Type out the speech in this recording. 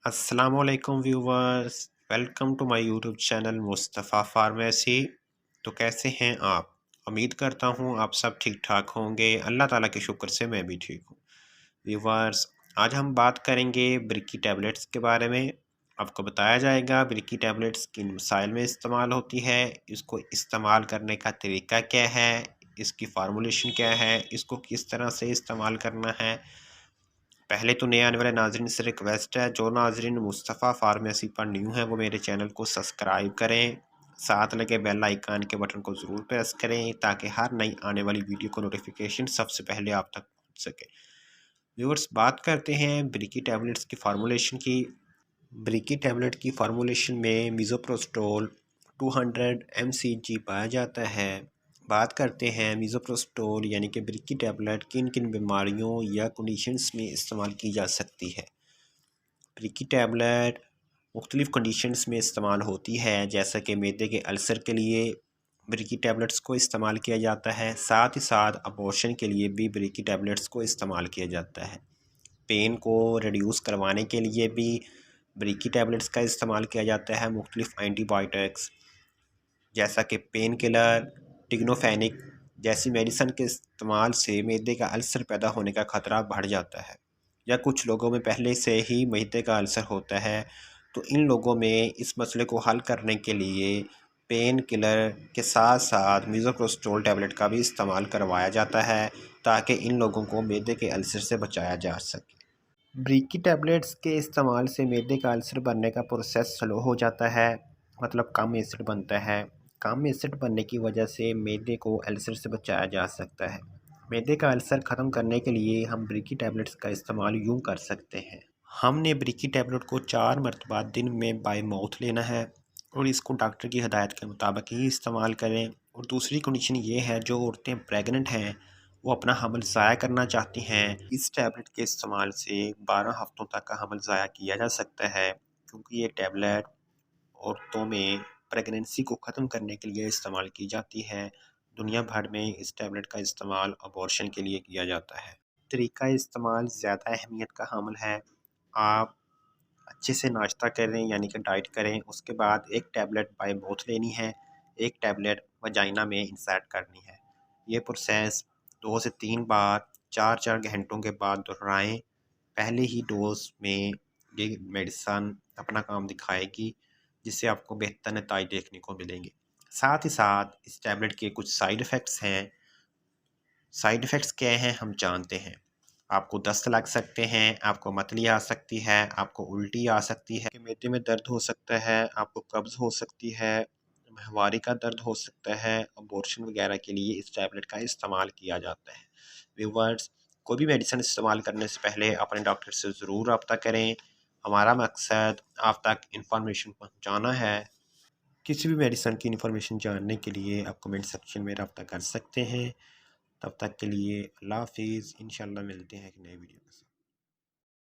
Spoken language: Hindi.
अस्सलामुअलैकुम viewers, welcome to my YouTube channel Mustafa pharmacy. तो कैसे हैं आप? उम्मीद करता हूं आप सब ठीक ठाक होंगे। अल्लाह ताला के शुक्र से मैं भी ठीक हूं। व्यूवर्स, आज हम बात करेंगे ब्रिकी टैबलेट्स के बारे में। आपको बताया जाएगा ब्रिकी टैबलेट्स किन मसाइल में इस्तेमाल होती है, इसको इस्तेमाल करने का तरीका क्या है, इसकी फार्मूलेशन क्या है, इसको किस तरह से इस्तेमाल करना है। पहले तो नए आने वाले नाजरीन से रिक्वेस्ट है, जो नाजरीन मुस्तफ़ा फार्मेसी पर न्यू है वो मेरे चैनल को सब्सक्राइब करें, साथ लगे बेल आइकान के बटन को ज़रूर प्रेस करें ताकि हर नई आने वाली वीडियो को नोटिफिकेशन सबसे पहले आप तक पहुंच सके। व्यूअर्स, बात करते हैं ब्रिकी टैबलेट्स की फार्मूलेशन की। ब्रिकी टैबलेट की फार्मूलेशन में मिज़ोप्रोस्टोल 200 mcg पाया जाता है। बात करते हैं मिज़ोप्रोस्टोल यानी कि ब्रिकी टैबलेट किन किन बीमारियों या कंडीशंस में इस्तेमाल की जा सकती है। ब्रिकी टैबलेट मुख्तलिफ़ कंडीशंस में इस्तेमाल होती है, जैसा कि मैदे के अल्सर के लिए ब्रिकी टैबलेट्स को इस्तेमाल किया जाता है। साथ ही साथ अबॉर्शन के लिए भी ब्रिकी टैबलेट्स को इस्तेमाल किया जाता है। पेन को रिड्यूस करवाने के लिए भी ब्रिकी टैबलेट्स का इस्तेमाल किया जाता है। मुख्तलिफ़ एंटीबायोटिक्स जैसा कि पेन किलर, टिग्नोफेनिक जैसी मेडिसन के इस्तेमाल से मैदे का अल्सर पैदा होने का ख़तरा बढ़ जाता है, या कुछ लोगों में पहले से ही मैदे का अल्सर होता है, तो इन लोगों में इस मसले को हल करने के लिए पेन किलर के साथ साथ मिज़ोप्रोस्टोल टैबलेट का भी इस्तेमाल करवाया जाता है ताकि इन लोगों को मैदे के अल्सर से बचाया जा सके। ब्रिकी टैबलेट्स के इस्तेमाल से मैदे का अल्सर बनने का प्रोसेस स्लो हो जाता है, मतलब कम एसिड बनता है। कम एसिड बनने की वजह से मैदे को अल्सर से बचाया जा सकता है। मैदे का अल्सर ख़त्म करने के लिए हम ब्रिकी टैबलेट्स का इस्तेमाल यूँ कर सकते हैं। हमने ब्रिकी टैबलेट को 4 मरतबा दिन में बाय माउथ लेना है और इसको डॉक्टर की हिदायत के मुताबिक ही इस्तेमाल करें। और दूसरी कंडीशन ये है, जो औरतें प्रेग्नेंट हैं वो अपना हमल ज़ाया करना चाहती हैं, इस टैबलेट के इस्तेमाल से 12 हफ्तों तक का हमल ज़ाया किया जा सकता है, क्योंकि ये टैबलेट औरतों में प्रेगनेंसी को ख़त्म करने के लिए इस्तेमाल की जाती है। दुनिया भर में इस टैबलेट का इस्तेमाल अबॉर्शन के लिए किया जाता है। तरीका इस्तेमाल ज़्यादा अहमियत का हामिल है। आप अच्छे से नाश्ता करें यानी कि डाइट करें, उसके बाद एक टैबलेट बाय माउथ लेनी है, एक टैबलेट वजाइना में इंसर्ट करनी है। ये प्रोसेस 2 से 3 बार 4-4 घंटों के बाद दोहराएं। पहले ही डोज में ये मेडिसन अपना काम दिखाएगी, जिससे आपको बेहतर नतीजे देखने को मिलेंगे। साथ ही साथ इस टैबलेट के कुछ साइड इफ़ेक्ट्स हैं। साइड इफ़ेक्ट्स क्या हैं हम जानते हैं। आपको दस्त लग सकते हैं, आपको मतली आ सकती है, आपको उल्टी आ सकती है, मैदे में दर्द हो सकता है, आपको कब्ज़ हो सकती है, माहवारी का दर्द हो सकता है। अबॉर्शन वगैरह के लिए इस टैबलेट का इस्तेमाल किया जाता है। व्यूअर्स, कोई भी मेडिसिन इस्तेमाल करने से पहले अपने डॉक्टर से ज़रूर रब्ता करें। हमारा मकसद आप तक इंफॉर्मेशन पहुँचाना है। किसी भी मेडिसिन की इन्फॉर्मेशन जानने के लिए आप कमेंट सेक्शन में रब्ता कर सकते हैं। तब तक के लिए अल्लाह हाफ़िज़। इंशाल्लाह मिलते हैं एक नई वीडियो के साथ।